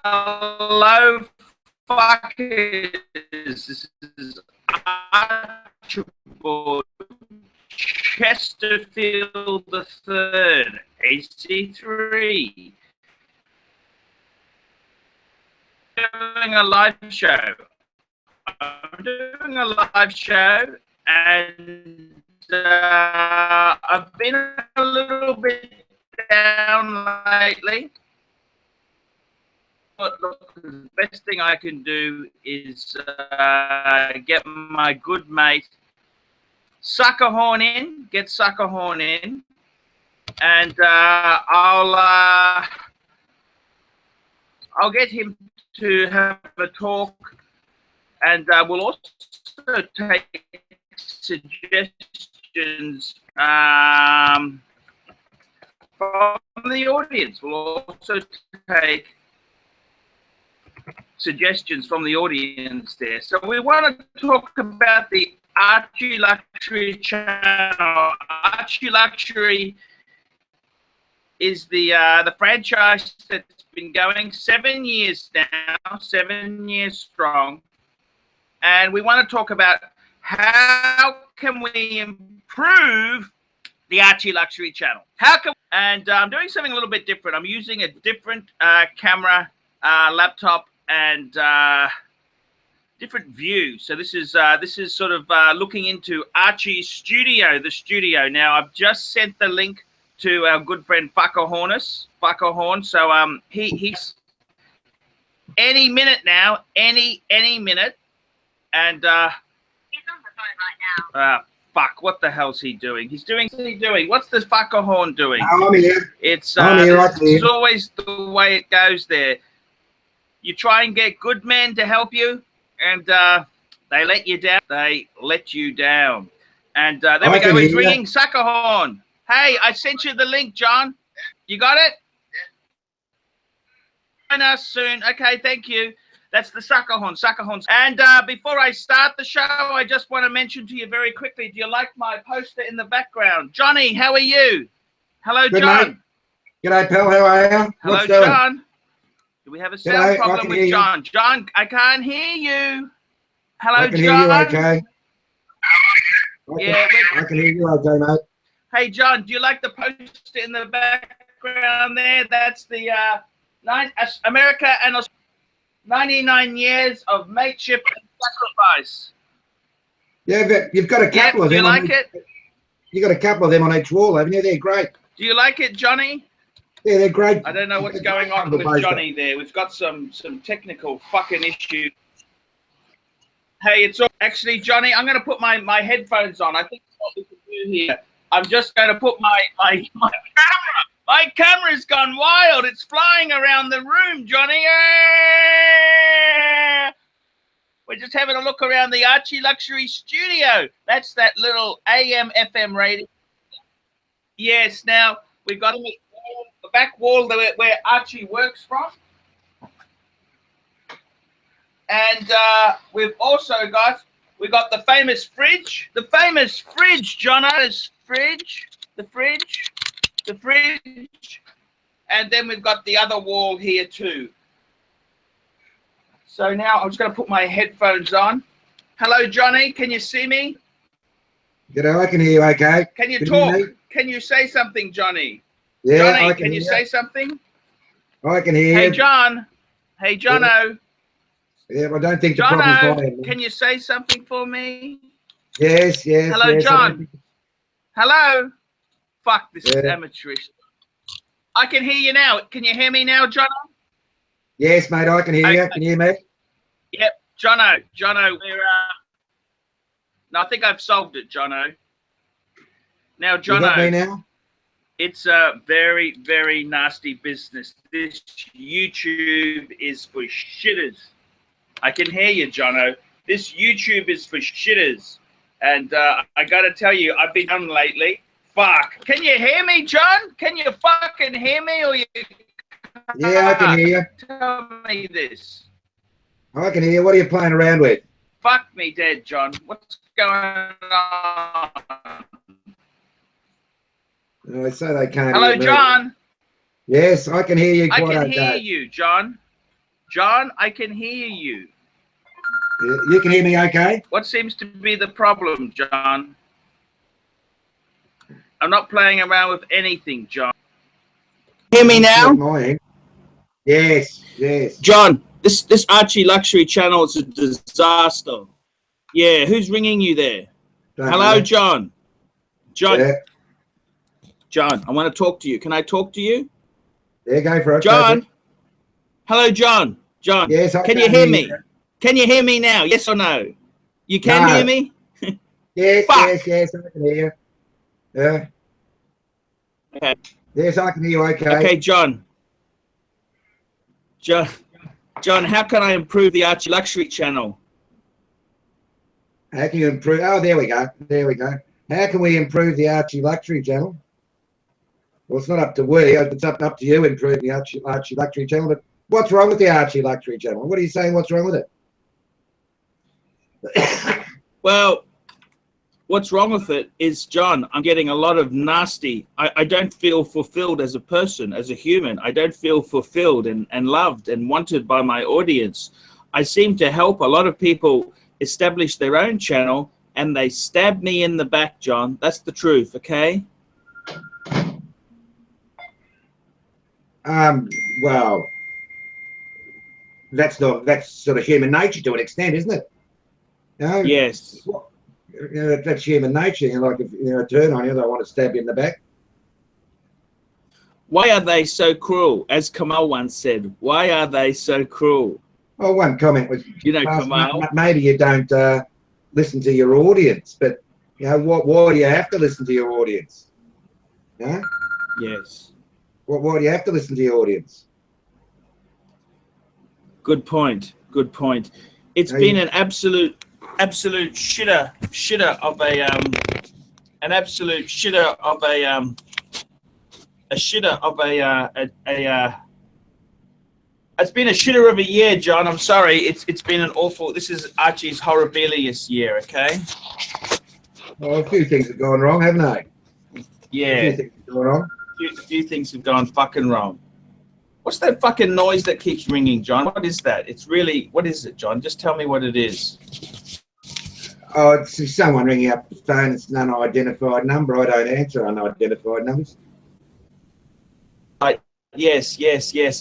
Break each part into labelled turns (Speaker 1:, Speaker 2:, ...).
Speaker 1: Hello, fuckers. This is Archibald Chesterfield III, AC3. Doing a live show. I'm doing a live show, and I've been a little bit down lately. But look, the best thing I can do is get my good mate Suckerhorn in, get Suckerhorn in, and I'll get him to have a talk, and we'll also take suggestions from the audience. We'll also take suggestions from the audience there. So we want to talk about the Archieluxury channel. Archieluxury is the franchise that's been going 7 years now, 7 years strong, and we want to talk about how can we improve the Archieluxury channel. And I'm doing something a little bit different. I'm using a different camera, laptop, and different view. So this is sort of looking into Archie's studio, the studio. Now I've just sent the link to our good friend Fuckerhorn. So he's any minute now, any minute, and he's on the phone right now. Fuck! What the hell's he doing? What's he doing? What's this Fuckerhorn doing?
Speaker 2: I'm here.
Speaker 1: It's
Speaker 2: it's
Speaker 1: always the way it goes there. You try and get good men to help you, and they let you down. They let you down. And there we go. He's ringing Suckerhorn. Hey, I sent you the link, John. You got it? Yeah. Join us soon. Okay, thank you. That's the Suckerhorn. And before I start the show, I just want to mention to you very quickly, do you like my poster in the background? Johnny, how are you? Hello,
Speaker 2: good,
Speaker 1: John.
Speaker 2: Mate. G'day, pal. How are you?
Speaker 1: Hello, John. Do we have a sound problem with John?
Speaker 2: You.
Speaker 1: John, I can't hear you. Hello,
Speaker 2: I can
Speaker 1: John.
Speaker 2: Hear you okay.
Speaker 1: Yeah,
Speaker 2: I can hear you okay, mate.
Speaker 1: Hey, John, do you like the poster in the background there? That's the America and 99 years of mateship and sacrifice.
Speaker 2: Yeah, but you've got a couple of them.
Speaker 1: Do you like it?
Speaker 2: You got a couple of them on each wall, haven't you? They're great.
Speaker 1: Do you like it, Johnny?
Speaker 2: Yeah, they're great.
Speaker 1: I don't know what's going on with Johnny there. We've got some technical fucking issues. Hey, it's all actually, Johnny, I'm going to put my headphones on. I think that's what we can do here. I'm just going to put my camera. My camera's gone wild. It's flying around the room, Johnny. We're just having a look around the Archieluxury studio. That's that little AM FM radio. Yes, now we've got the back wall where Archie works from. And we've also got the famous fridge. The famous fridge, Jono's fridge. The fridge. And then we've got the other wall here too. So now I'm just going to put my headphones on. Hello, Johnny. Can you see me?
Speaker 2: G'day, I can hear you okay.
Speaker 1: Can you talk? Can you say something, Johnny?
Speaker 2: Yeah,
Speaker 1: Johnny, can you say something?
Speaker 2: I can hear you.
Speaker 1: Hey, John. Hey, Jono.
Speaker 2: Yeah, I don't think the problem's fine.
Speaker 1: Can you say something for me?
Speaker 2: Yes.
Speaker 1: Hello, John. Hello. Fuck, this is amateurish. I can hear you now. Can you hear me now, Jono?
Speaker 2: Yes, mate, I can hear you. Can you hear me?
Speaker 1: Yep, Jono, we're no, I think I've solved it, Jono. Now, Jono,
Speaker 2: you got me now?
Speaker 1: It's a very, very nasty business. This YouTube is for shitters. I can hear you, Jono. This YouTube is for shitters. And I got to tell you, I've been down lately. Fuck. Can you hear me, John? Can you fucking hear me? Or you?
Speaker 2: Yeah, I can hear you.
Speaker 1: Tell me this.
Speaker 2: I can hear you. What are you playing around with?
Speaker 1: Fuck me dead, John. What's going on?
Speaker 2: So they can't
Speaker 1: Hello,
Speaker 2: hear me.
Speaker 1: John.
Speaker 2: Yes, I can hear you
Speaker 1: I
Speaker 2: quite
Speaker 1: can
Speaker 2: okay.
Speaker 1: hear you, John. John, I can hear you.
Speaker 2: You can hear me okay?
Speaker 1: What seems to be the problem, John? I'm not playing around with anything, John. Hear me now?
Speaker 2: My end. Yes, yes.
Speaker 1: John, this Archieluxury channel is a disaster. Yeah, who's ringing you there?
Speaker 2: Don't
Speaker 1: Hello,
Speaker 2: know.
Speaker 1: John. John.
Speaker 2: Yeah.
Speaker 1: John, I want to talk to you. Can I talk to you?
Speaker 2: Yeah, go for it.
Speaker 1: John. Hello, John. John.
Speaker 2: Yes, I
Speaker 1: can you hear me? Can you hear me now? Yes or no? You can hear me?
Speaker 2: Yes,
Speaker 1: Fuck.
Speaker 2: yes, I can hear you. Yeah.
Speaker 1: Okay.
Speaker 2: Yes, I can hear you okay.
Speaker 1: Okay, John. John, how can I improve the Archieluxury channel?
Speaker 2: How can you improve? Oh, there we go. There we go. How can we improve the Archieluxury channel? Well, it's not up to we. It's up to you improve the Archieluxury channel. But what's wrong with the Archieluxury channel? What are you saying? What's wrong with it?
Speaker 1: Well, what's wrong with it is, John, I'm getting a lot of nasty. I don't feel fulfilled as a person, as a human. I don't feel fulfilled and loved and wanted by my audience. I seem to help a lot of people establish their own channel, and they stab me in the back, John. That's the truth, okay?
Speaker 2: Well, that's sort of human nature to an extent, isn't it? No?
Speaker 1: Yes.
Speaker 2: Well, that's human nature. Like if turn on you, they want to stab you in the back.
Speaker 1: Why are they so cruel? As Kamal once said, why are they so cruel?
Speaker 2: Oh, one comment was,
Speaker 1: Kamal.
Speaker 2: Maybe you don't listen to your audience, but why do you have to listen to your audience? Yeah.
Speaker 1: Yes.
Speaker 2: Why do you have to listen to your audience? Good
Speaker 1: point. Good point. It's been an absolute shitter of a it's been a shitter of a year, John. I'm sorry. It's been an awful. This is Archie's horribilious year. Okay.
Speaker 2: Well, a few things have gone wrong, haven't they?
Speaker 1: Yeah.
Speaker 2: A few things have gone wrong.
Speaker 1: A few things have gone fucking wrong. What's that fucking noise that keeps ringing, John? What is that? It's really, what is it, John? Just tell me what it is.
Speaker 2: Oh, it's someone ringing up the phone. It's an unidentified number. I don't answer unidentified numbers.
Speaker 1: Yes.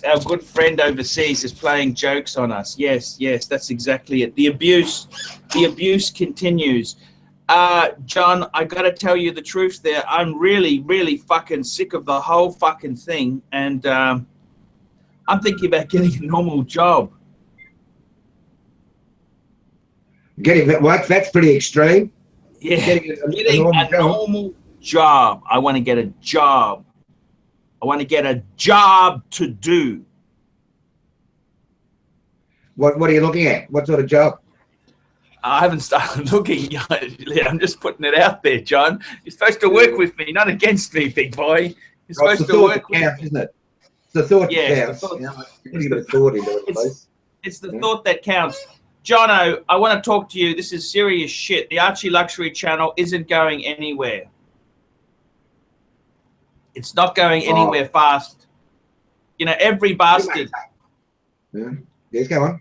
Speaker 1: Our good friend overseas is playing jokes on us. Yes, that's exactly it. The abuse continues. John, I got to tell you the truth there. I'm really fucking sick of the whole fucking thing. And I'm thinking about getting a normal job.
Speaker 2: Getting what? That's pretty extreme.
Speaker 1: Yeah, getting a normal job. I want to get a job. I want to get a job to do.
Speaker 2: What are you looking at? What sort of job?
Speaker 1: I haven't started looking yet. I'm just putting it out there, John. You're supposed to work with me, not against me, big boy. You're supposed to work with me.
Speaker 2: Isn't it? It's the thought
Speaker 1: that counts. It's the thought that counts. Jono, I want to talk to you. This is serious shit. The Archieluxury channel isn't going anywhere. It's not going anywhere fast. Every bastard.
Speaker 2: Yeah. Yes, go on.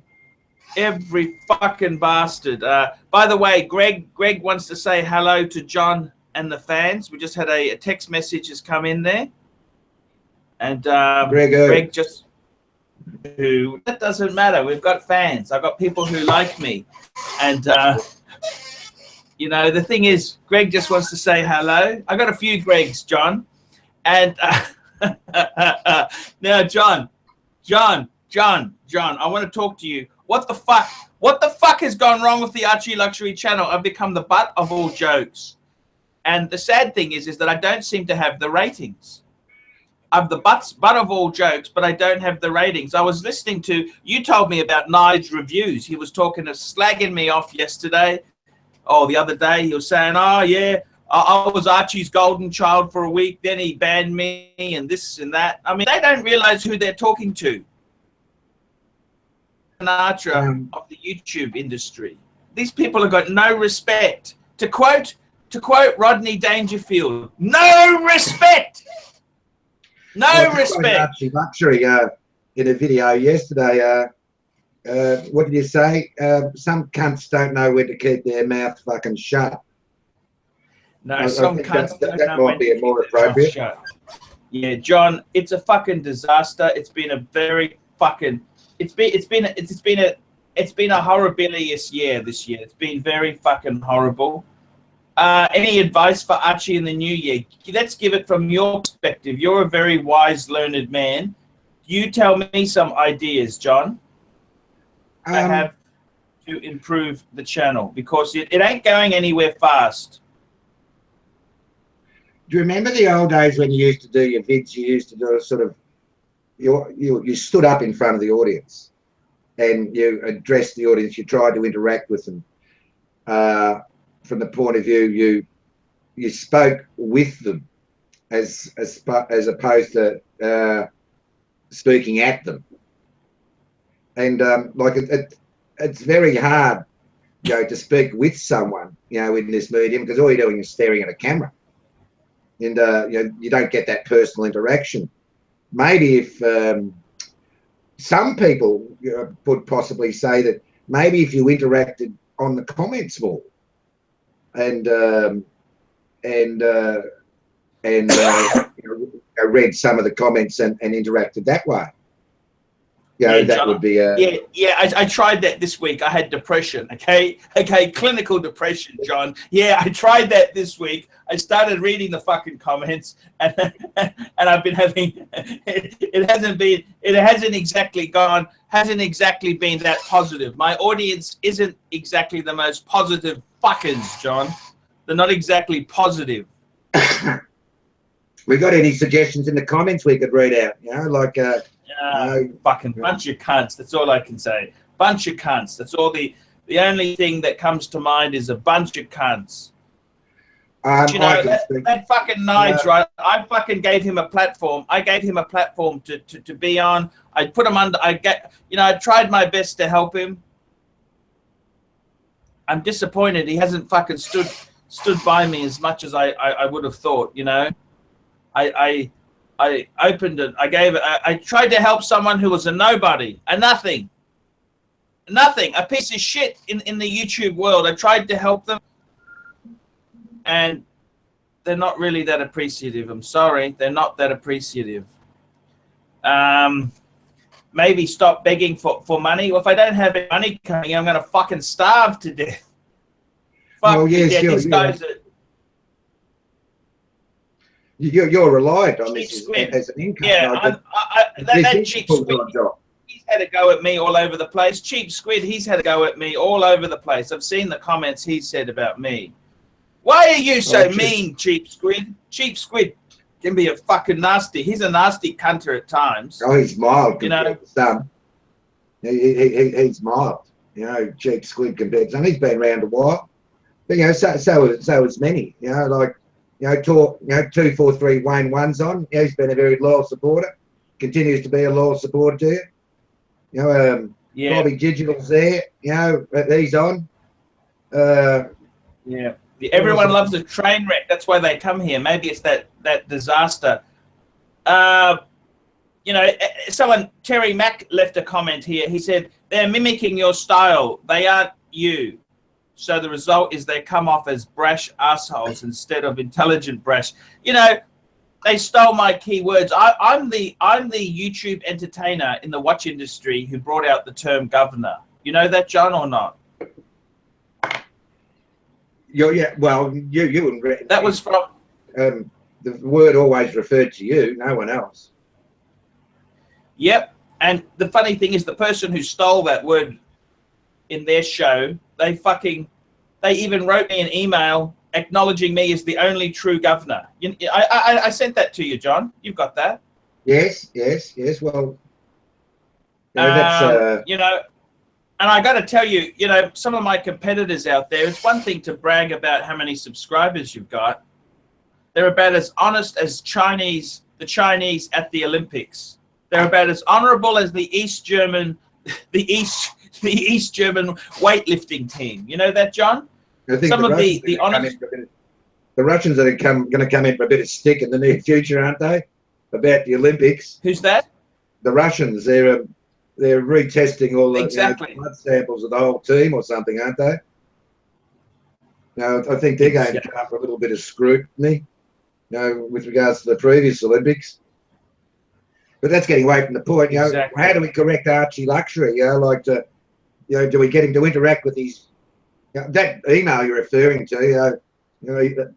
Speaker 1: Every fucking bastard. By the way, Greg wants to say hello to John and the fans. We just had a text message has come in there. And Greg just... That doesn't matter. We've got fans. I've got people who like me. And, the thing is, Greg just wants to say hello. I got a few Gregs, John. And now, John, I want to talk to you. What the fuck has gone wrong with the Archieluxury channel? I've become the butt of all jokes. And the sad thing is that I don't seem to have the ratings. I'm the butt of all jokes, but I don't have the ratings. I was listening to, you told me about Nige reviews. He was slagging me off yesterday. The other day, he was saying, oh yeah, I was Archie's golden child for a week. Then he banned me and this and that. I mean, they don't realize who they're talking to. Sinatra of the YouTube industry. These people have got no respect. To quote Rodney Dangerfield, no respect. No respect.
Speaker 2: Archieluxury in a video yesterday. What did you say? Some cunts don't know when to keep their mouth fucking shut.
Speaker 1: No, some cunts don't know
Speaker 2: might be more appropriate.
Speaker 1: Shut. Yeah, John, it's a fucking disaster. It's been a very fucking. It's been a horribilious year this year. It's been very fucking horrible. Any advice for Archie in the new year? Let's give it from your perspective. You're a very wise, learned man. You tell me some ideas, John. I have to improve the channel because it ain't going anywhere fast.
Speaker 2: Do you remember the old days when you used to do your vids? You used to do a sort of you stood up in front of the audience and you addressed the audience. You tried to interact with them from the point of view you spoke with them as opposed to speaking at them. And like it's very hard, to speak with someone, in this medium, because all you're doing is staring at a camera, and you don't get that personal interaction. Maybe if some people would possibly say that maybe if you interacted on the comments more, and read some of the comments and interacted that way. That John, would be
Speaker 1: I tried that this week. I had depression, okay, clinical depression, John. Yeah, I tried that this week. I started reading the fucking comments, and I've been having it hasn't exactly been that positive. My audience isn't exactly the most positive fuckers, John. They're not exactly positive.
Speaker 2: We got any suggestions in the comments we could read out?
Speaker 1: Fucking bunch of cunts. That's all I can say. Bunch of cunts. That's all. The only thing that comes to mind is a bunch of cunts. That fucking Nige, right? I fucking gave him a platform. I gave him a platform to be on. I put him under. I tried my best to help him. I'm disappointed he hasn't fucking stood by me as much as I would have thought. I opened it. I tried to help someone who was a nobody, a nothing, a piece of shit in the YouTube world. I tried to help them, and they're not really that appreciative. I'm sorry, they're not that appreciative. Maybe stop begging for money. Well, if I don't have any money coming, I'm going to fucking starve to death. Fuck me dead. These guys are...
Speaker 2: You're reliant on this as an income.
Speaker 1: Yeah, that cheap squid, he's had a go at me all over the place. Cheap squid, he's had a go at me all over the place. I've seen the comments he said about me. Why are you so mean, cheap squid? Cheap squid can be a fucking nasty. He's a nasty cunter at times.
Speaker 2: Oh, he's mild compared to some. He's mild. Cheap squid compared to some. He's been around a while. But so is many. 243 Wayne One's on. He's been a very loyal supporter. Continues to be a loyal supporter to you. Bobby Digital's there. He's on.
Speaker 1: Yeah. Everyone loves a train wreck. That's why they come here. Maybe it's that disaster. Someone, Terry Mack, left a comment here. He said, they're mimicking your style. They aren't you. So the result is they come off as brash assholes instead of intelligent brash. They stole my keywords. I'm the YouTube entertainer in the watch industry who brought out the term governor. You know that, John, or not?
Speaker 2: Well, you wouldn't.
Speaker 1: That was from...
Speaker 2: the word always referred to you, no one else.
Speaker 1: Yep. And the funny thing is the person who stole that word in their show, they even wrote me an email acknowledging me as the only true governor. I sent that to you, John. You've got that.
Speaker 2: Yes. Well, that's
Speaker 1: and I got to tell you, some of my competitors out there, it's one thing to brag about how many subscribers you've got. They're about as honest as the Chinese at the Olympics. They're about as honorable as the East German weightlifting team. You know that, John?
Speaker 2: I think the Russians are going to come in for a bit of stick in the near future, aren't they? about the Olympics.
Speaker 1: Who's that?
Speaker 2: The Russians. They're retesting all the
Speaker 1: Exactly.
Speaker 2: blood samples of the whole team or something, aren't they? I think they're going to come up for a little bit of scrutiny, with regards to the previous Olympics. But that's getting away from the point.
Speaker 1: Exactly.
Speaker 2: How do we correct Archieluxury? Do we get him to interact with his that email you're referring to?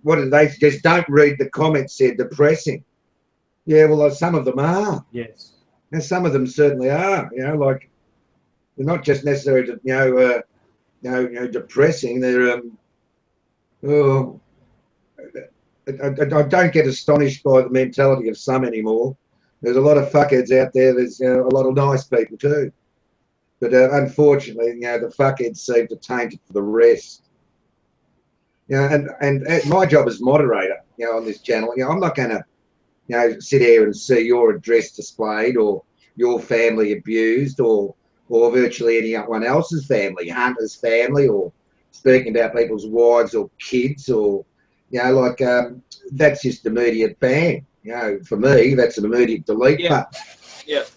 Speaker 2: What did they suggest? Don't read the comments. They're depressing. Yeah, well, some of them are.
Speaker 1: Yes.
Speaker 2: And some of them certainly are. Like they're not just necessarily depressing. They're I don't get astonished by the mentality of some anymore. There's a lot of fuckheads out there. There's a lot of nice people too. But unfortunately, the fuckheads seem to taint it for the rest. And my job as moderator, on this channel, I'm not going to, sit here and see your address displayed or your family abused or virtually anyone else's family, Hunter's family, or speaking about people's wives or kids, or that's just immediate ban. For me, that's an immediate delete button.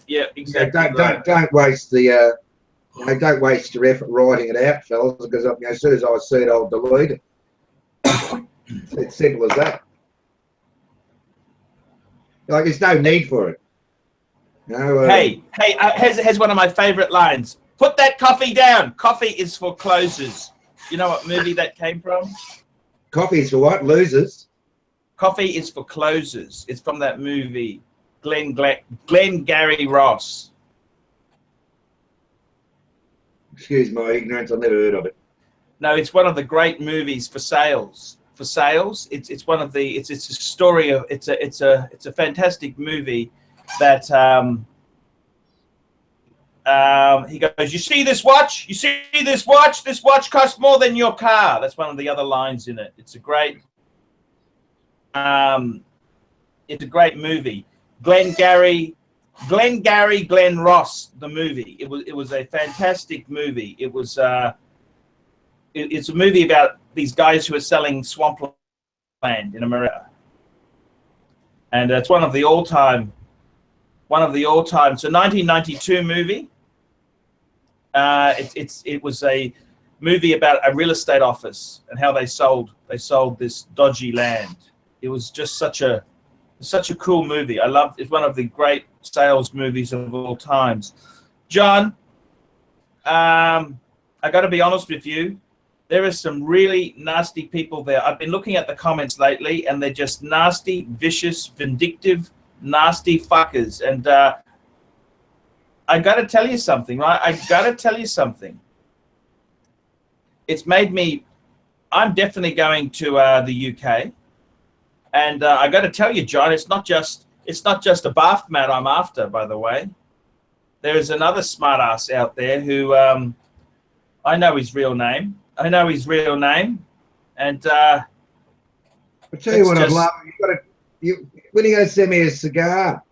Speaker 1: Yeah, exactly.
Speaker 2: Don't waste the don't waste your effort writing it out, fellas, because as soon as I see it, I'll delete it. It's simple as that. Like, there's no need for it.
Speaker 1: Hey, here's one of my favorite lines. Put that coffee down. Coffee is for closers. You know what movie that came from?
Speaker 2: Coffee is for what? Losers?
Speaker 1: Coffee is for closers. It's from that movie, Glengarry Ross.
Speaker 2: Excuse my ignorance. I've never heard of it.
Speaker 1: No, it's one of the great movies for sales. For sales, it's one of the. It's a story of. It's a fantastic movie that. He goes, you see this watch? You see this watch? This watch costs more than your car. That's one of the other lines in it. It's a great. It's a great movie. Glen Ross, the movie. It was a fantastic movie. It was it's a movie about these guys who are selling swampland in America, and it's one of the all-time. It's a 1992 movie. It was a movie about a real estate office and how they sold this dodgy land. It was just such a cool movie. I love. It's one of the great sales movies of all times. John, I got to be honest with you. There are some really nasty people there. I've been looking at the comments lately, and they're just nasty, vicious, vindictive, nasty fuckers. And I got to tell you something, right? I got to tell you something. It's made me. I'm definitely going to the UK. And I got to tell you, John, it's not just a bath mat I'm after, by the way. There is another smartass out there who I know his real name. And
Speaker 2: I'll tell you what I'd love. When are you going to send me a cigar?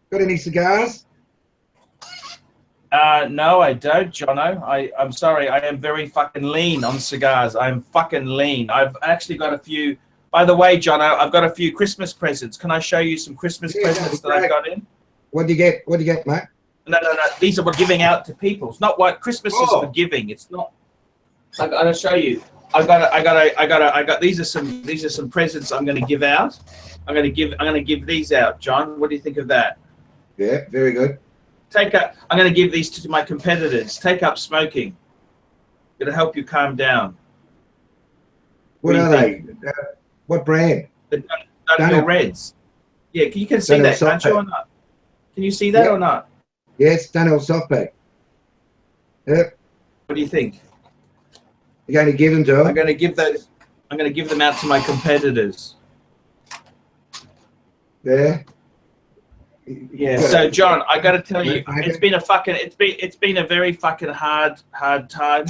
Speaker 2: Got any cigars?
Speaker 1: No, I don't, Jono. I'm sorry. I am very fucking lean on cigars. I'm fucking lean. I've actually got a few. By the way, Jono, I've got a few Christmas presents. Can I show you some Christmas presents that I've got in?
Speaker 2: What do you get? What do you get, mate?
Speaker 1: No. These are what giving out to people. It's not what Christmas is for giving. It's not. I'm gonna show you. I got. These are some presents I'm gonna give out. I'm gonna give these out, John. What do you think of that?
Speaker 2: Yeah, very good.
Speaker 1: I'm gonna give these to my competitors. Take up smoking. It'll help you calm down.
Speaker 2: What are they? What brand?
Speaker 1: The Dunhill Reds. Yeah, you can see that, can't you, or not? Can you see that or not?
Speaker 2: Yes, Dunhill Softpack. Yep.
Speaker 1: What do you think?
Speaker 2: You're going to give them to them?
Speaker 1: I'm going to give them out to my competitors.
Speaker 2: Yeah.
Speaker 1: Yeah. So, John, I got to tell you, it's been a very fucking hard time.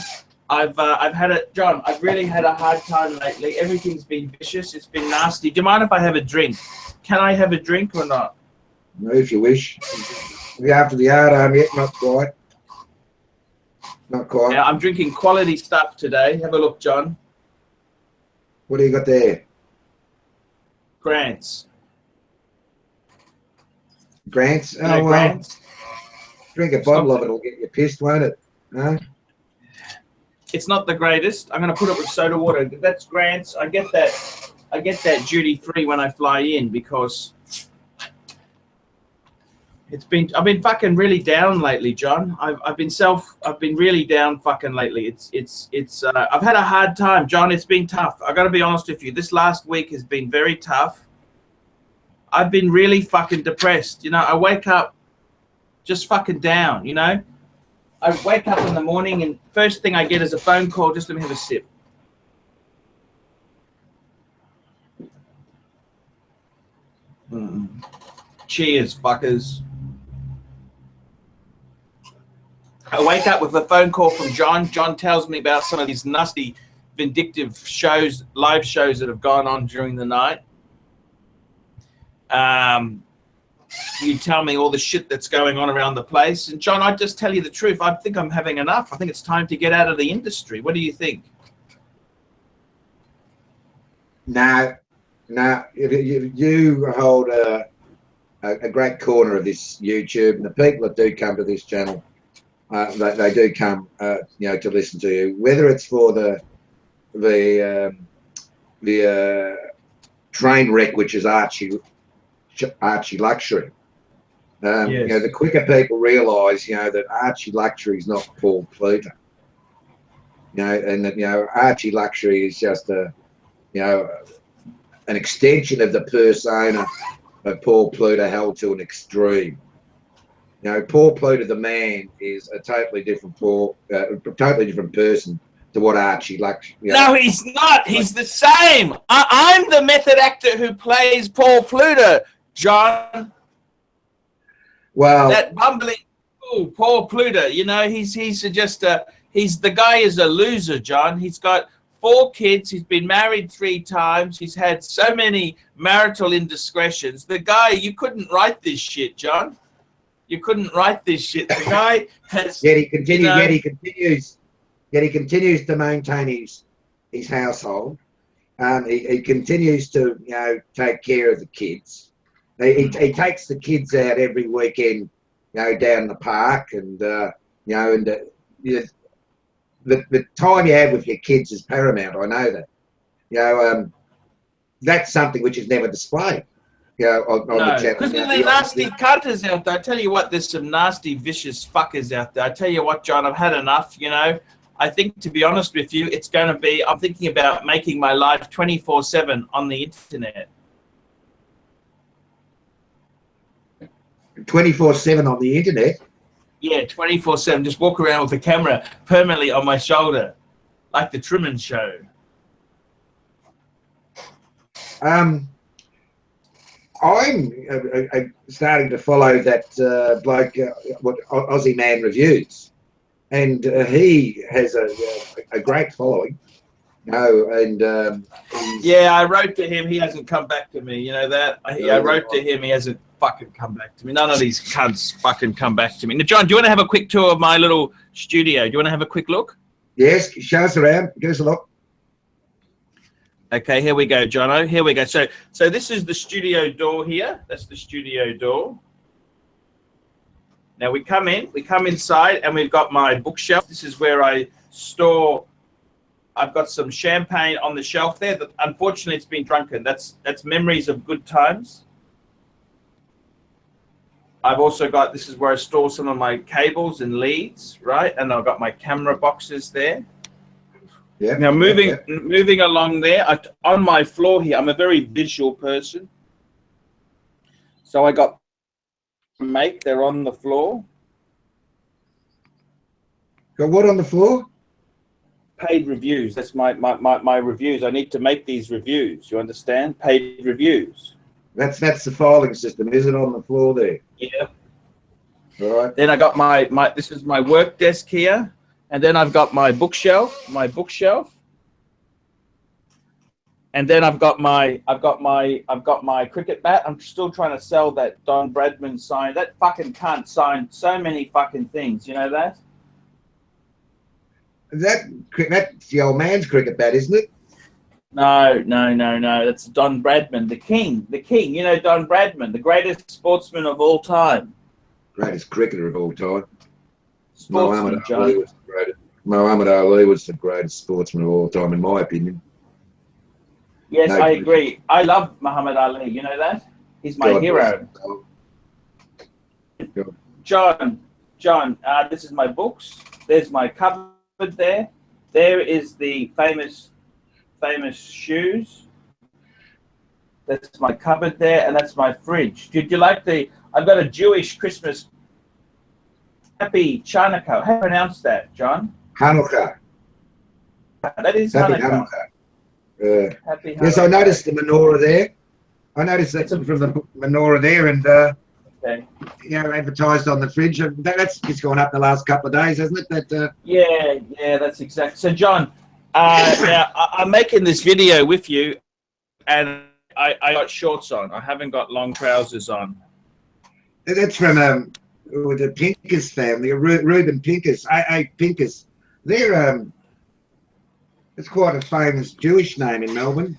Speaker 1: I've had it, John. I've really had a hard time lately. Everything's been vicious. It's been nasty. Do you mind if I have a drink? Can I have a drink or not?
Speaker 2: No, if you wish. Are you after the hard arm yet? Not quite. Not quite.
Speaker 1: Yeah, I'm drinking quality stuff today. Have a look, John.
Speaker 2: What do you got there?
Speaker 1: Grants.
Speaker 2: Grants? Oh,
Speaker 1: No,
Speaker 2: well,
Speaker 1: Grants.
Speaker 2: drink a bottle of it will get you pissed, won't it? No?
Speaker 1: It's not the greatest. I'm going to put it with soda water. That's Grants. I get that duty free when I fly in because I've been fucking really down lately, John. I've been really down fucking lately. I've had a hard time, John. It's been tough. I got to be honest with you. This last week has been very tough. I've been really fucking depressed. You know, I wake up just fucking down, you know. I wake up in the morning and first thing I get is a phone call. Just let me have a sip. Cheers, fuckers. I wake up with a phone call from John. John tells me about some of these nasty, vindictive shows, live shows that have gone on during the night. You tell me all the shit that's going on around the place. And John, I just tell you the truth. I think I'm having enough. I think it's time to get out of the industry. What do you think?
Speaker 2: No. You hold a great corner of this YouTube, and the people that do come to this channel, they do come, you know, to listen to you. Whether it's for the train wreck, which is Archieluxury. Yes. You know, the quicker people realise, you know, that Archieluxury is not Paul Pluter. You know, and that, you know, Archieluxury is just an extension of the persona of Paul Pluter held to an extreme. You know, Paul Pluter, the man, is a totally different person to what Archieluxury.
Speaker 1: No, he's not. He's the same. I'm the method actor who plays Paul Pluter, John.
Speaker 2: Well,
Speaker 1: that bumbling fool, Paul Pluter. You know, he's the guy is a loser, John. He's got 4 kids. He's been married 3 times. He's had so many marital indiscretions. The guy, you couldn't write this shit, John. You couldn't write this shit. The guy has.
Speaker 2: Yet he continues. You know, yet he continues to maintain his household. He continues to, you know, take care of the kids. He takes the kids out every weekend, you know, down the park, and you know, and the time you have with your kids is paramount. I know that. You know, that's something which is never displayed. You know, on the channel.
Speaker 1: Because there's the nasty cutters out there. I tell you what, there's some nasty, vicious fuckers out there. I tell you what, John, I've had enough. You know, I think, to be honest with you, it's going to be. I'm thinking about making my life 24/7 on the internet.
Speaker 2: 24/7 on the internet?
Speaker 1: Yeah, 24/7. Just walk around with a camera permanently on my shoulder, like the Truman Show.
Speaker 2: I'm starting to follow that bloke, what Aussie Man Reviews, and he has a great following. No, and
Speaker 1: yeah, I wrote to him. He hasn't come back to me. You know that? I wrote to him. He hasn't fucking come back to me. None of these cunts fucking come back to me. Now, John, do you want to have a quick tour of my little studio? Do you want to have a quick look?
Speaker 2: Yes, show us around. Give us a look.
Speaker 1: Okay, here we go, Jono. Here we go. So this is the studio door here. That's the studio door. Now we come inside, and we've got my bookshelf. This is where I store. I've got some champagne on the shelf there. That unfortunately it's been drunken. That's memories of good times. I've also got, this is where I store some of my cables and leads, right? And I've got my camera boxes there. Yeah. Now moving along there, on my floor here, I'm a very visual person. So I got they're on the floor.
Speaker 2: Got what on the floor?
Speaker 1: Paid reviews. That's my reviews. I need to make these reviews. You understand? Paid reviews.
Speaker 2: That's the filing system, is it, on the floor there?
Speaker 1: Yeah.
Speaker 2: All right.
Speaker 1: Then I got this is my work desk here, and then I've got my bookshelf, and then I've got my cricket bat. I'm still trying to sell that Don Bradman sign. That fucking cunt signed so many fucking things. You know that?
Speaker 2: That's the old man's cricket bat, isn't it?
Speaker 1: No. That's Don Bradman, the king. The king. You know Don Bradman, the greatest sportsman of all time.
Speaker 2: Greatest cricketer of all time.
Speaker 1: Sportsman,
Speaker 2: Muhammad Ali was the greatest sportsman of all time, in my opinion.
Speaker 1: Yes, I agree. I love Muhammad Ali. You know that? He's my hero. John, this is my books. There's my cupboard there. There is the famous shoes. That's my cupboard there, and that's my fridge. Did you like the? I've got a Jewish Christmas. Happy Chanukah. How do you pronounce that, John?
Speaker 2: Hanukkah.
Speaker 1: That is
Speaker 2: Happy
Speaker 1: Hanukkah.
Speaker 2: Hanukkah.
Speaker 1: Happy Hanukkah.
Speaker 2: Yes, I noticed the menorah there. I noticed that from the menorah there, and
Speaker 1: okay.
Speaker 2: You know, advertised on the fridge. That's just gone up the last couple of days, hasn't it? That
Speaker 1: yeah, that's exact. So, John, now I'm making this video with you, and I got shorts on. I haven't got long trousers on.
Speaker 2: That's from with the Pincus family, Reuben Pincus, A. Pincus. They're it's quite a famous Jewish name in Melbourne.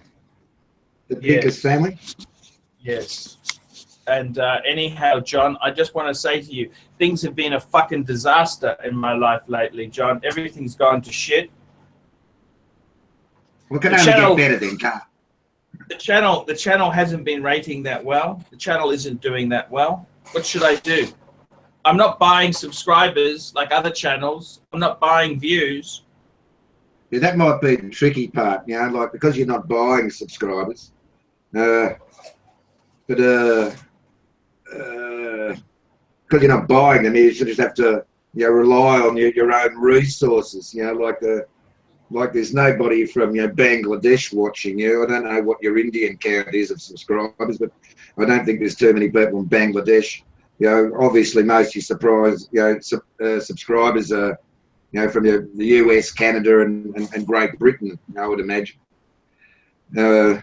Speaker 2: The Pincus family.
Speaker 1: Yes. And anyhow, John, I just want to say to you, things have been a fucking disaster in my life lately, John. Everything's gone to shit.
Speaker 2: Well, can only get better then, can't
Speaker 1: the channel hasn't been rating that well. The channel isn't doing that well. What should I do? I'm not buying subscribers like other channels. I'm not buying views.
Speaker 2: Yeah, that might be the tricky part, you know, like because you're not buying subscribers. But because you're not buying them, you should just have to, you know, rely on your own resources. You know, like there's nobody from, you know, Bangladesh watching you. I don't know what your Indian count is of subscribers, but I don't think there's too many people in Bangladesh. You know, obviously most of your subscribers are, you know, from the US, Canada, and Great Britain, I would imagine.
Speaker 1: I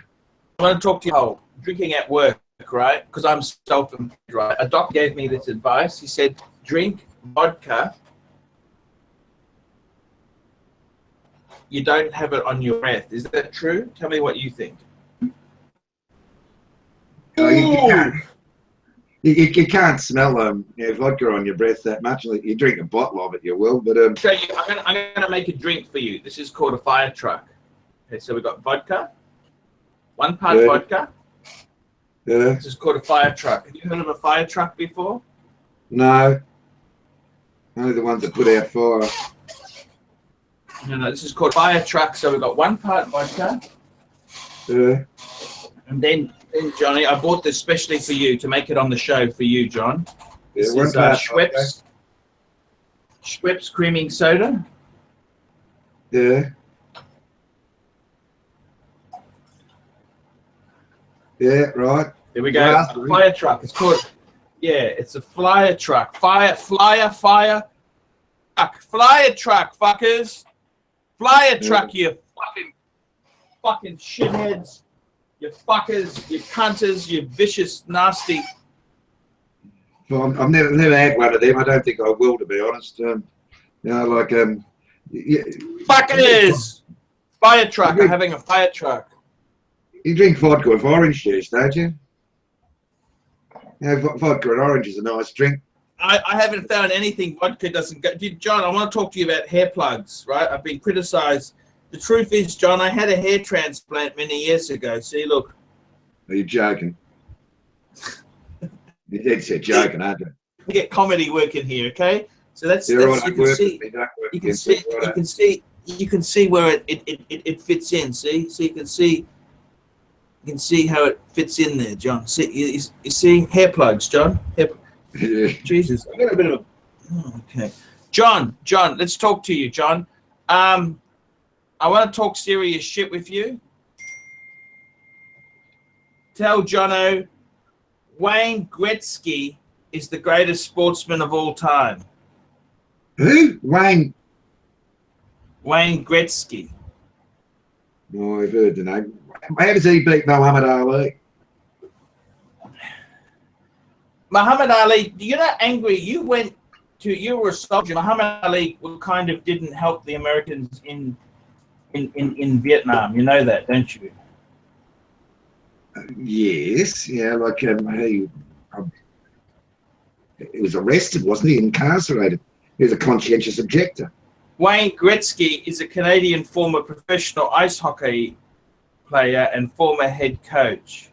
Speaker 1: want to talk to you. Drinking at work, right? Because I'm self-employed, right? A doctor gave me this advice. He said, drink vodka. You don't have it on your breath. Is that true? Tell me what you think.
Speaker 2: You can't smell vodka on your breath that much. You drink a bottle of it, you will. But
Speaker 1: I'm gonna make a drink for you. This is called a fire truck. Okay, so we've got vodka. 1 part vodka.
Speaker 2: Yeah.
Speaker 1: This is called a fire truck. Have you heard of a fire truck before?
Speaker 2: No. Only the ones that put out fire.
Speaker 1: No, this is called fire truck. So we've got 1 part vodka.
Speaker 2: Yeah.
Speaker 1: And then Johnny, I bought this specially for you to make it on the show for you, John.
Speaker 2: Yeah,
Speaker 1: this is Schweppes creaming soda.
Speaker 2: Yeah. Yeah, right.
Speaker 1: There we go. Fire truck. It's called. Yeah, it's a flyer truck. Flyer truck. Flyer truck, fuckers. Flyer truck, you fucking shitheads. You fuckers, you cunters, you vicious, nasty.
Speaker 2: Well, I've never had one of them. I don't think I will, to be honest. You know, like
Speaker 1: fuckers. Fire truck. I'm having a fire truck.
Speaker 2: You drink vodka with orange juice, don't you? Yeah, vodka and orange is a nice drink.
Speaker 1: I haven't found anything vodka doesn't go. John, I want to talk to you about hair plugs, right? I've been criticized. The truth is, John, I had a hair transplant many years ago. See, look.
Speaker 2: Are you joking? You're dead set joking, aren't you?
Speaker 1: We get comedy working here, okay? So that's you can see where it fits in. See, so you can see how it fits in there, John. See, you see hair plugs, John. Yeah. Jesus, I got a bit of a. Oh, okay, John, let's talk to you, John. I want to talk serious shit with you. Tell Jono, Wayne Gretzky is the greatest sportsman of all time.
Speaker 2: Who? Wayne
Speaker 1: Gretzky.
Speaker 2: Oh, I've heard the name. How does he beat Muhammad Ali?
Speaker 1: Muhammad Ali, you're not angry. You were a soldier. Muhammad Ali kind of didn't help the Americans in in Vietnam. You know that, don't you?
Speaker 2: Yes, yeah, like he was arrested, wasn't he? Incarcerated. He was a conscientious objector.
Speaker 1: Wayne Gretzky is a Canadian former professional ice hockey player and former head coach.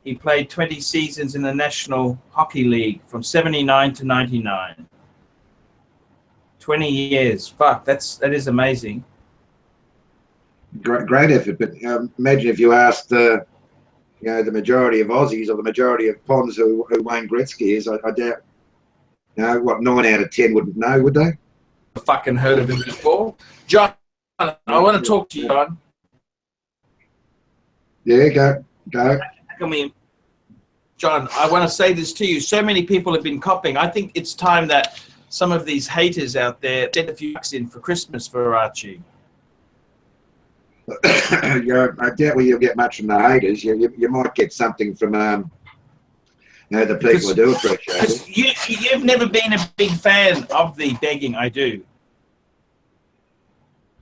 Speaker 1: He played 20 seasons in the National Hockey League from 79 to 99. 20 years. Fuck, that is amazing.
Speaker 2: Great effort, but imagine if you asked the majority of Aussies or the majority of Ponds who Wayne Gretzky is. I doubt, what 9 out of 10 wouldn't know, would they?
Speaker 1: I fucking heard of him before. John, I want to talk to you, John.
Speaker 2: Yeah, go.
Speaker 1: John, I want to say this to you. So many people have been copying. I think it's time that some of these haters out there send a few bucks in for Christmas for Archie.
Speaker 2: I doubt you'll get much from the haters. You might get something from the people who do appreciate it.
Speaker 1: You've never been a big fan of the begging. I do.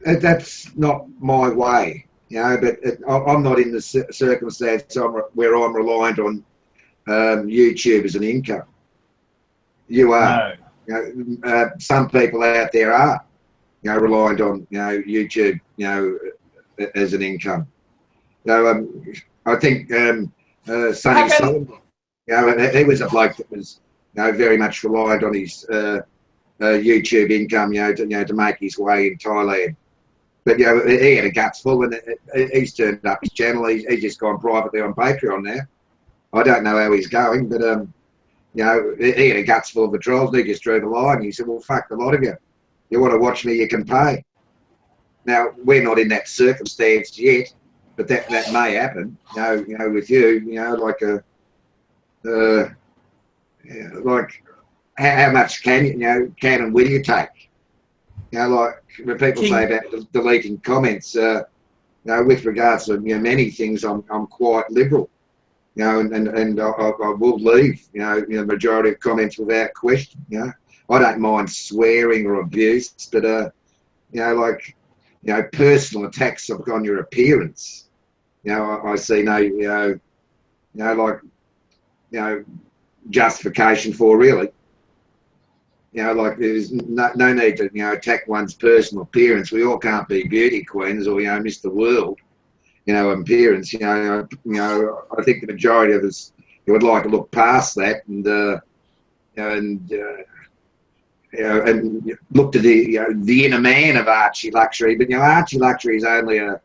Speaker 2: That's not my way, but I'm not in the circumstance where I'm reliant on YouTube as an income. You are. No. Some people out there are, reliant on YouTube, as an income. I think Sonny Solomon, he was a bloke that was, very much reliant on his YouTube income, to make his way in Thailand. But he had a guts full, and he's turned up his channel. He's just gone privately on Patreon now. I don't know how he's going, but he had a guts full of the trolls. He just drew the line. He said, "Well, fuck the lot of you. You want to watch me, you can pay." Now we're not in that circumstance yet, but that may happen. With you, like how much can and will you take? Like when people say about deleting comments, with regards to many things, I'm quite liberal. And I will leave, the majority of comments without question. I don't mind swearing or abuse, but personal attacks on your appearance, I see no, justification for, really. There's no need to attack one's personal appearance. We all can't be beauty queens or Mr. World. Appearance. I think the majority of us would like to look past that and look to the inner man of Archieluxury. But Archieluxury is only a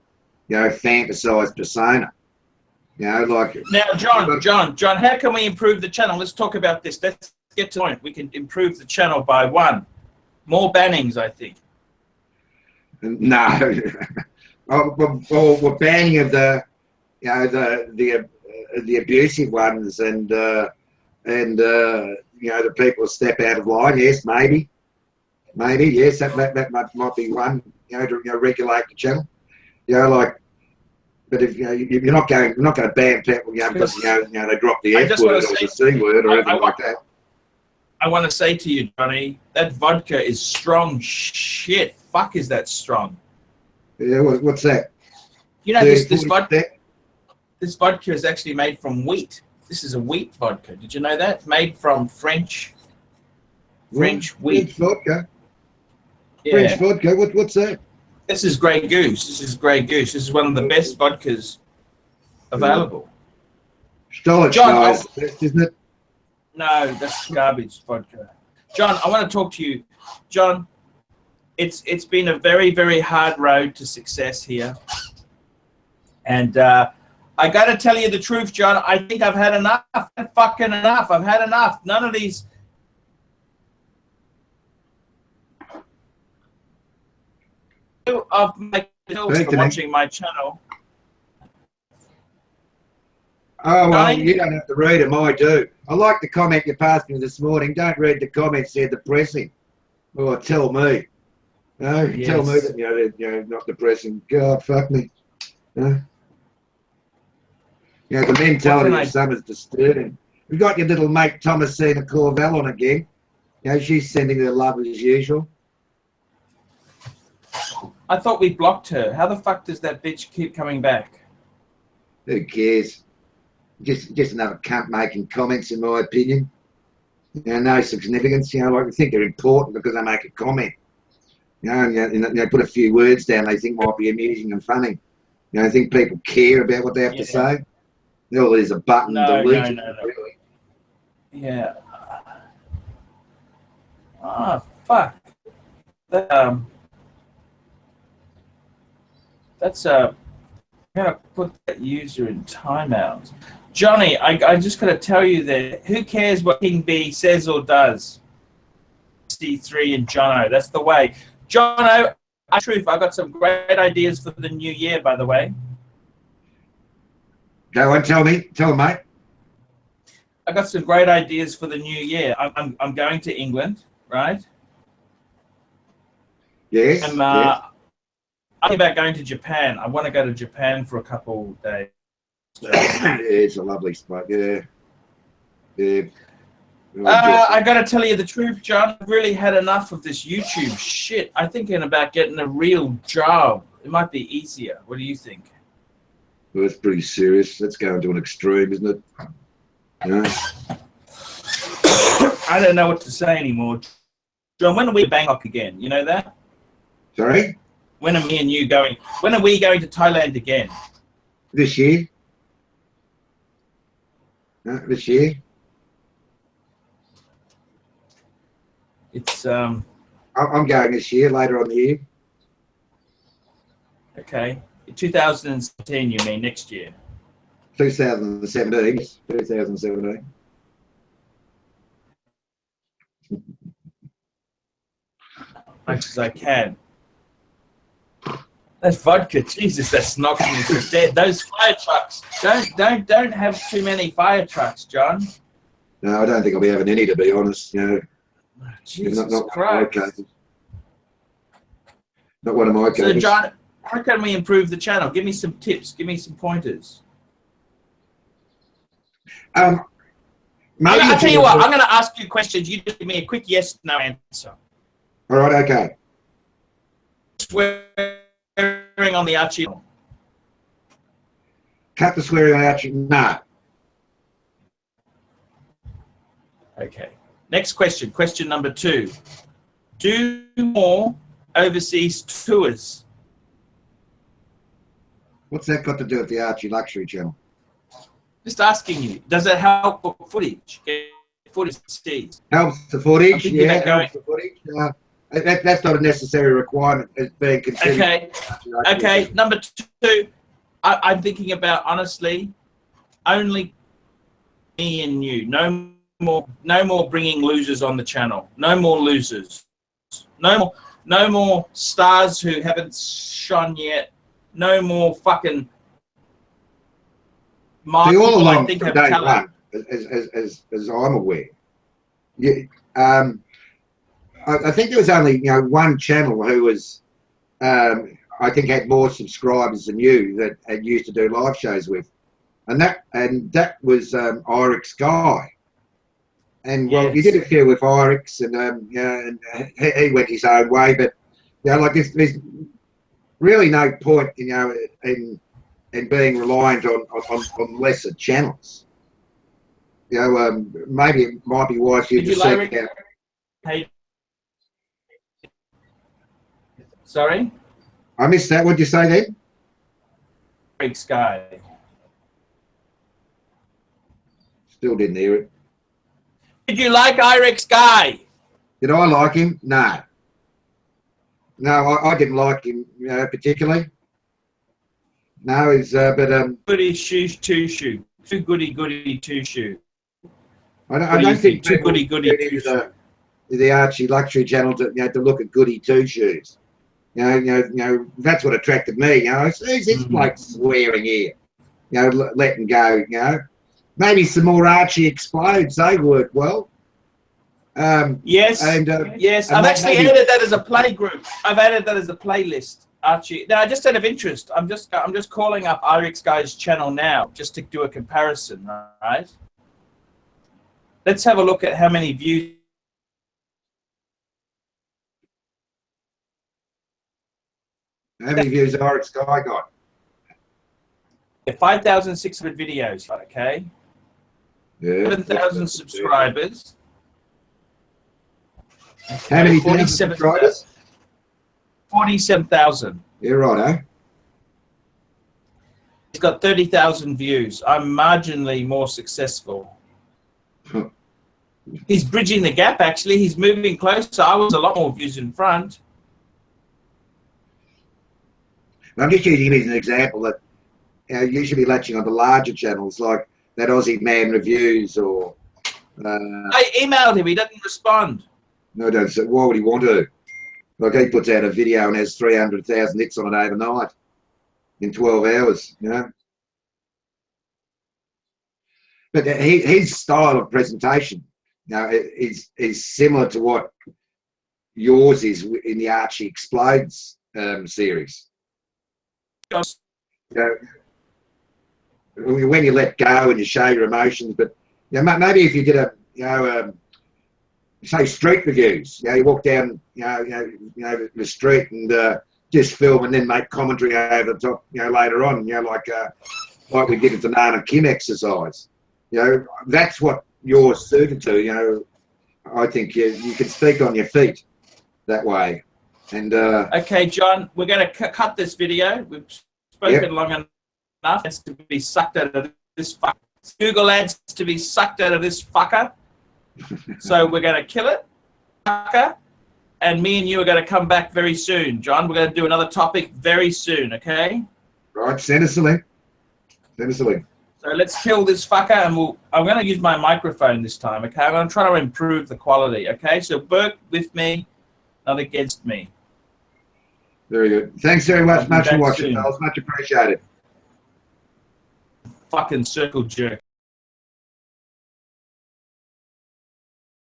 Speaker 2: fantasized persona. Now, John, how can we improve the channel? Let's talk about this. Let's get to the point. We can improve the channel by more bannings, I think. No. Well, banning of the abusive ones and the people step out of line. Yes, maybe yes, that might be one. To regulate the channel. But if you're not going to ban people, because they drop the F word or the C word or anything like that. I want to say to you, Johnny, that vodka is strong shit. Fuck, is that strong? Yeah, what's that? This vodka. This vodka is actually made from wheat. This is a wheat vodka. Did you know that? It's made from French wheat. French vodka. Yeah. French vodka. What's that? This is Grey Goose. This is one of the best vodkas available. John, isn't it? No, that's garbage vodka. John, I want to talk to you. John, it's been a very, very hard road to success here. And I got to tell you the truth, John. I think I've had enough. Fucking enough. I've had enough. None of these. Of my girls for watching my channel. Oh, well, you don't have to read them. I do. I like the comment you passed me this morning. Don't read the comments. They're depressing. Oh, tell me. No, yes. Tell me that they're not depressing. God, fuck me. The mentality of some is disturbing. We've got your little mate Thomasina Corvell on again. She's sending her love as usual.
Speaker 1: I thought we blocked her. How the fuck does that bitch keep coming back?
Speaker 2: Who cares? Just another cunt making comments, in my opinion. You know, no significance. You know, like, we think they're important because they make a comment. You know, and they put a few words down they think might be amusing and funny. You know, I think people care about what they have to say. All there's a button, delete it, really.
Speaker 1: Yeah. Ah, fuck. That's I'm gonna put that user in timeout. Johnny, I just gotta tell you that who cares what King B says or does? C3 and Jono, that's the way. Jono, truth, I got some great ideas for the new year, by the way.
Speaker 2: Go on, tell me, mate.
Speaker 1: I got some great ideas for the new year. I'm going to England, right?
Speaker 2: Yes.
Speaker 1: I'm
Speaker 2: yes.
Speaker 1: thinking about going to Japan. I want to go to Japan for a couple of days. So.
Speaker 2: It's a lovely spot. Yeah. Yeah.
Speaker 1: I got to tell you the truth, John. I've really had enough of this YouTube shit. I'm thinking about getting a real job. It might be easier. What do you think?
Speaker 2: Well, that's pretty serious. That's going to an extreme, isn't it? Yeah.
Speaker 1: I don't know what to say anymore. John, when are we in Bangkok again? You know that?
Speaker 2: Sorry?
Speaker 1: When are me and you going? When are we going to Thailand again?
Speaker 2: This year. This year.
Speaker 1: It's
Speaker 2: I'm going this year, later on the year.
Speaker 1: Okay. 2017, you mean next year?
Speaker 2: 2017. 2017.
Speaker 1: Much as I can. That's vodka. Jesus, that's knocking me for dead. Those fire trucks. Don't have too many fire trucks, John.
Speaker 2: No, I don't think I'll be having any, to be honest. You know,
Speaker 1: Jesus
Speaker 2: not
Speaker 1: Christ.
Speaker 2: Not one of my cases.
Speaker 1: So, John, how can we improve the channel? Give me some tips. Give me some pointers.
Speaker 2: Maybe
Speaker 1: I'll tell you what. I'm going to ask you questions. You just give me a quick yes/no answer.
Speaker 2: All right. Okay.
Speaker 1: Swearing on the Archie.
Speaker 2: Cut the swearing on Archie. No.
Speaker 1: Okay. Next question. Question number 2. Do more overseas tours.
Speaker 2: What's that got to do with the Archieluxury channel?
Speaker 1: Just asking you. Does it help for footage? Get footage sees.
Speaker 2: Helps the footage. Yeah, helps the footage. That's not a necessary requirement as being considered.
Speaker 1: Okay. Okay. Number 2. I'm thinking about, honestly, only me and you. No more bringing losers on the channel. No more losers. No more stars who haven't shone yet. No more fucking.
Speaker 2: See, all along from day one, as I'm aware, I think there was only one channel who was, I think, had more subscribers than you that had used to do live shows with, and that was Irix Guy. And well, you did a few with Irix, and he went his own way. But like there's really no point, in being reliant on lesser channels. Maybe it might be wise for you to seek out.
Speaker 1: Hey. Sorry?
Speaker 2: I missed that. What'd you say then?
Speaker 1: Irix Guy.
Speaker 2: Still didn't hear it.
Speaker 1: Did you like Irix Guy?
Speaker 2: Did I like him? No. No, I didn't like him particularly. No, he's but
Speaker 1: goody two shoe. Too goody two shoe.
Speaker 2: I don't think
Speaker 1: too goody two shoe.
Speaker 2: The Archieluxury channel to look at goody two shoes. That's what attracted me. Who's this bloke swearing here? Letting go. Maybe some more Archie explodes. They work well.
Speaker 1: Yes. Yes. I've actually added that as a play group. I've added that as a playlist. Archie. Now, just out of interest, I'm just calling up Irix Guy's channel now, just to do a comparison. Right. Let's have a look at how many views.
Speaker 2: How many views has Oryx Guy got?
Speaker 1: 5,600 videos, okay?
Speaker 2: Yeah.
Speaker 1: 7,000 subscribers.
Speaker 2: How many thousand subscribers?
Speaker 1: 47,000.
Speaker 2: Yeah, right, eh?
Speaker 1: He's got 30,000 views. I'm marginally more successful. He's bridging the gap, actually. He's moving closer. I was a lot more views in front.
Speaker 2: I'm just using him as an example that you should be latching on the larger channels like that Aussie Man Reviews or...
Speaker 1: I emailed him. He doesn't respond.
Speaker 2: No, don't. So why would he want to? Like he puts out a video and has 300,000 hits on it overnight in 12 hours, you know? But his style of presentation, you know, is similar to what yours is in the Archie Explodes series. You know, when you let go and you show your emotions, but you know, maybe if you did a, you know, say street reviews, you know, you walk down, you know, the street and just film and then make commentary over the top, you know, later on, you know, like we did at the Nana Kim exercise. You know, that's what you're suited to. You know, I think you can speak on your feet that way. And
Speaker 1: okay, John, we're going to cut this video. We've spoken long enough. It's to be sucked out of this fucker. Google ads to be sucked out of this fucker. So we're going to kill it, fucker. And me and you are going to come back very soon, John. We're going to do another topic very soon, okay?
Speaker 2: Right, send us a link. Send us a link. So
Speaker 1: let's kill this fucker, and I'm going to use my microphone this time, okay? I'm going to try to improve the quality, okay? So work with me, not against me.
Speaker 2: Very good. Thanks very much. Much for watching, fellas. Much appreciated.
Speaker 1: Fucking circle jerk.